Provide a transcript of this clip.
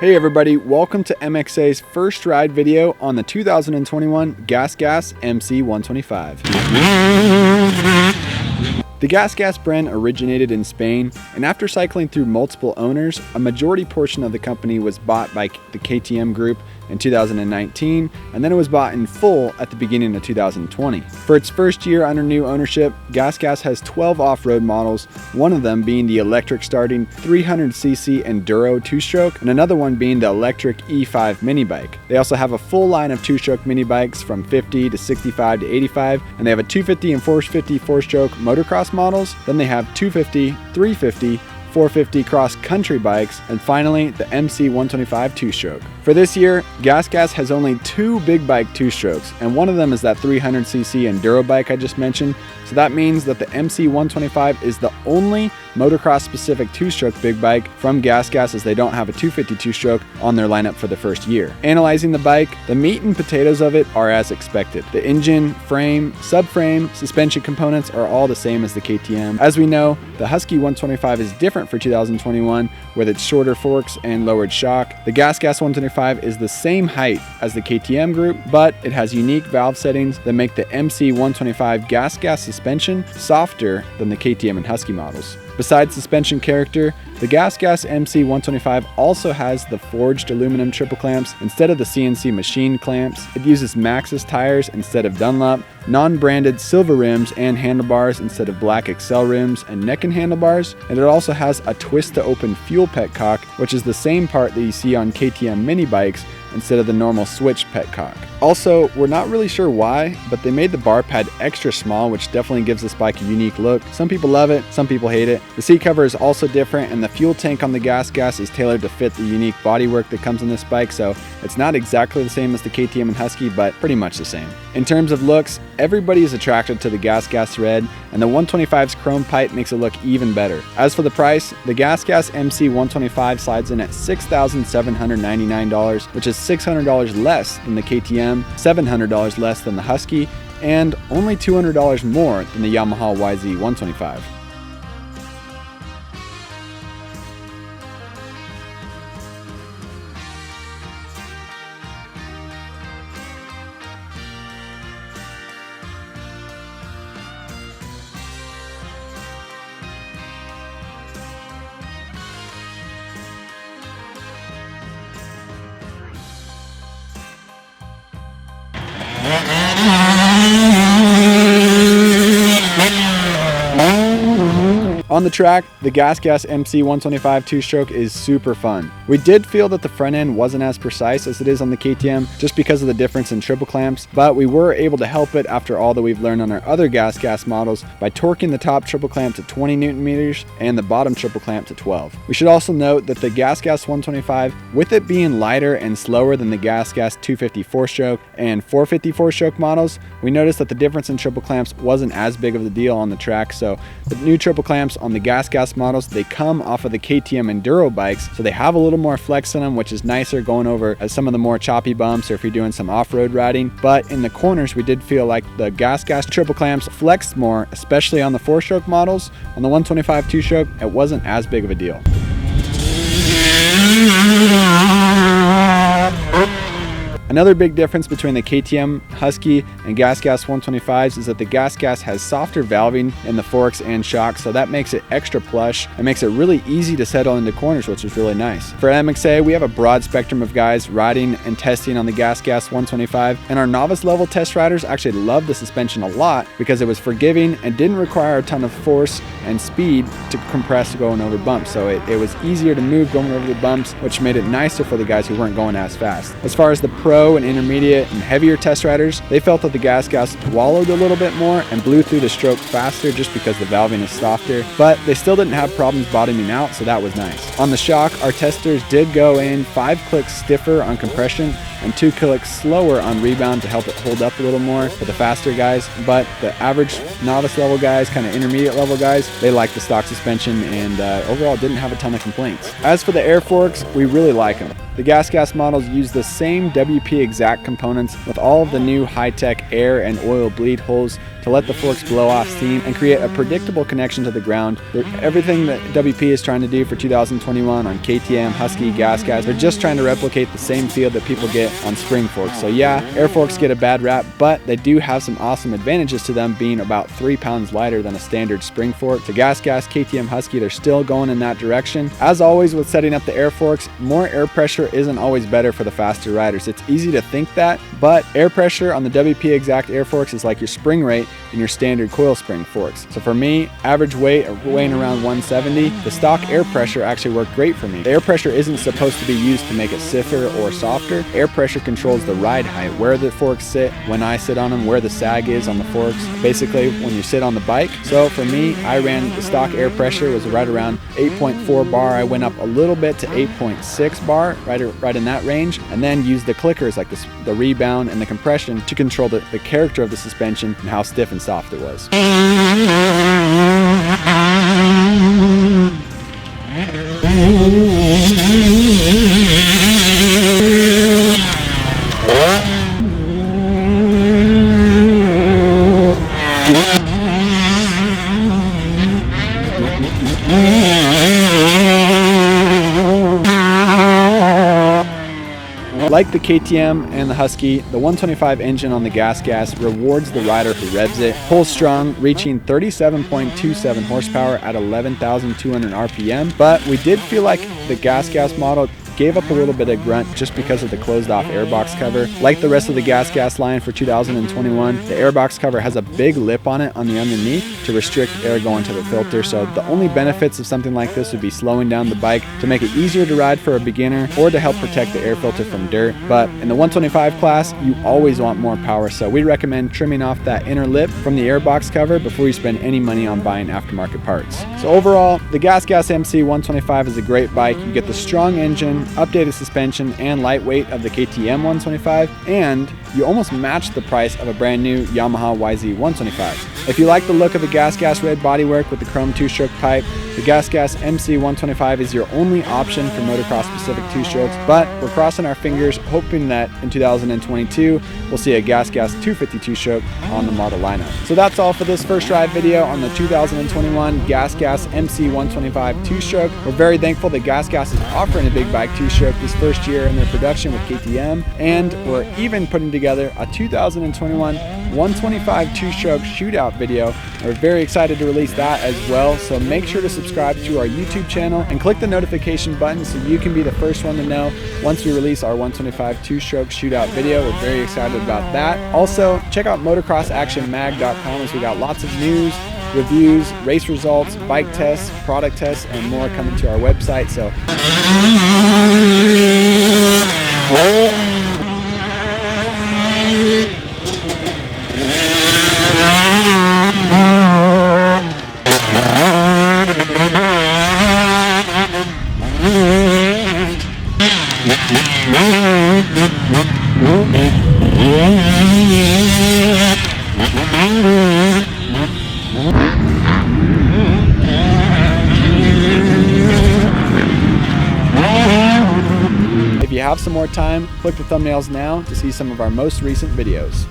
Hey everybody, welcome to MXA's first ride video on the 2021 GASGAS MC125. The GASGAS brand originated in Spain, and after cycling through multiple owners, a majority portion of the company was bought by the KTM group in 2019, and then it was bought in full at the beginning of 2020. For its first year under new ownership, GASGAS has 12 off-road models, one of them being the electric starting 300cc Enduro two-stroke, and another one being the electric E5 mini bike. They also have a full line of two-stroke mini bikes from 50 to 65 to 85, and they have a 250 and 450 four-stroke motocross models. Then they have 250, 350, 450 cross-country bikes, and finally the MC125 two-stroke. For this year, GASGAS has only two big bike two-strokes, and one of them is that 300cc Enduro bike I just mentioned, so that means that the MC125 is the only motocross-specific two-stroke big bike from GASGAS, as they don't have a 250 two-stroke on their lineup for the first year. Analyzing the bike, the meat and potatoes of it are as expected. The engine, frame, subframe, suspension components are all the same as the KTM. As we know, the Husky 125 is different for 2021 with its shorter forks and lowered shock. The GASGAS 125 is the same height as the KTM group, but it has unique valve settings that make the MC125 GASGAS suspension softer than the KTM and Husky models. Besides suspension character, the GASGAS MC125 also has the forged aluminum triple clamps instead of the CNC machine clamps. It uses Maxxis tires instead of Dunlop, non-branded silver rims and handlebars instead of black Excel rims and neck and handlebars, and it also has a twist-to-open fuel petcock, which is the same part that you see on KTM mini bikes instead of the normal switch petcock. Also, we're not really sure why, but they made the bar pad extra small, which definitely gives this bike a unique look. Some people love it, some people hate it. The seat cover is also different, and the fuel tank on the GASGAS is tailored to fit the unique bodywork that comes in this bike, so it's not exactly the same as the KTM and Husky, but pretty much the same. In terms of looks, everybody is attracted to the GASGAS red, and the 125's chrome pipe makes it look even better. As for the price, the GASGAS MC125 slides in at $6,799, which is $600 less than the KTM, $700 less than the Husky, and only $200 more than the Yamaha YZ125. On the track, the GASGAS MC125 two-stroke is super fun. We did feel that the front end wasn't as precise as it is on the KTM just because of the difference in triple clamps, but we were able to help it after all that we've learned on our other GASGAS models by torquing the top triple clamp to 20 Newton meters and the bottom triple clamp to 12. We should also note that the GASGAS 125, with it being lighter and slower than the GASGAS 250 four-stroke and 450 four-stroke models, we noticed that the difference in triple clamps wasn't as big of a deal on the track, so the new triple clamps on the GASGAS models, they come off of the KTM Enduro bikes, so they have a little more flex in them, which is nicer going over some of the more choppy bumps or if you're doing some off-road riding. But in the corners, we did feel like the GASGAS triple clamps flexed more, especially on the four-stroke models. On the 125 two-stroke, it wasn't as big of a deal. Another big difference between the KTM Husky and GASGAS 125s is that the GASGAS has softer valving in the forks and shocks, so that makes it extra plush and makes it really easy to settle into corners, which is really nice. For MXA, we have a broad spectrum of guys riding and testing on the GASGAS 125, and our novice level test riders actually loved the suspension a lot because it was forgiving and didn't require a ton of force and speed to compress going over bumps, so it was easier to move going over the bumps, which made it nicer for the guys who weren't going as fast. As far as the pro and intermediate and heavier test riders, they felt that the GASGAS wallowed a little bit more and blew through the stroke faster just because the valving is softer, but they still didn't have problems bottoming out, so that was nice. On the shock, our testers did go in 5 clicks stiffer on compression and 2 clicks slower on rebound to help it hold up a little more for the faster guys, but the average novice level guys, kind of intermediate level guys, they liked the stock suspension and overall didn't have a ton of complaints. As for the air forks, we really like them. the GASGAS models use the same WP exact components with all of the new high-tech air and oil bleed holes to let the forks blow off steam and create a predictable connection to the ground. Everything that WP is trying to do for 2021 on KTM, Husky, GASGAS, they're just trying to replicate the same feel that people get on spring forks. So yeah, air forks get a bad rap, but they do have some awesome advantages to them, being about 3 pounds lighter than a standard spring fork. So GASGAS, KTM, Husky, they're still going in that direction. As always with setting up the air forks, more air pressure isn't always better for the faster riders. It's easy to think that, but air pressure on the WP exact air forks is like your spring rate in your standard coil spring forks. So for me, average weight weighing around 170, the stock air pressure actually worked great for me. The air pressure isn't supposed to be used to make it stiffer or softer. Air pressure controls the ride height, where the forks sit, when I sit on them, where the sag is on the forks, basically when you sit on the bike. So for me, I ran the stock air pressure was right around 8.4 bar. I went up a little bit to 8.6 bar, right in that range, and then used the clickers like the rebound and the compression to control the character of the suspension and how stiff and soft it was. Like the KTM and the Husky, the 125 engine on the GASGAS rewards the rider who revs it. Pulls strong, reaching 37.27 horsepower at 11,200 RPM, but we did feel like the GASGAS model gave up a little bit of grunt just because of the closed off airbox cover. Like the rest of the GASGAS line for 2021, the airbox cover has a big lip on it on the underneath to restrict air going to the filter. So the only benefits of something like this would be slowing down the bike to make it easier to ride for a beginner or to help protect the air filter from dirt. But in the 125 class, you always want more power. So we recommend trimming off that inner lip from the airbox cover before you spend any money on buying aftermarket parts. So overall, the GASGAS MC125 is a great bike. You get the strong engine, updated suspension, and lightweight of the KTM 125, and you almost match the price of a brand new Yamaha YZ 125. If you like the look of the GASGAS red bodywork with the chrome two-stroke pipe, the GASGAS MC125 is your only option for motocross specific two-strokes, but we're crossing our fingers hoping that in 2022 we'll see a GASGAS 250 two-stroke on the model lineup. So that's all for this first ride video on the 2021 GASGAS MC125 two-stroke. We're very thankful that GASGAS is offering a big bike two-stroke this first year in their production with KTM, and we're even putting together a 2021 125 two-stroke shootout video. We're very excited to release that as well, so make sure to subscribe to our YouTube channel and click the notification button so you can be the first one to know once we release our 125 two-stroke shootout video. We're very excited about that. Also, check out motocrossactionmag.com as we got lots of news, reviews, race results, bike tests, product tests, and more coming to our website. So if you have some more time, click the thumbnails now to see some of our most recent videos.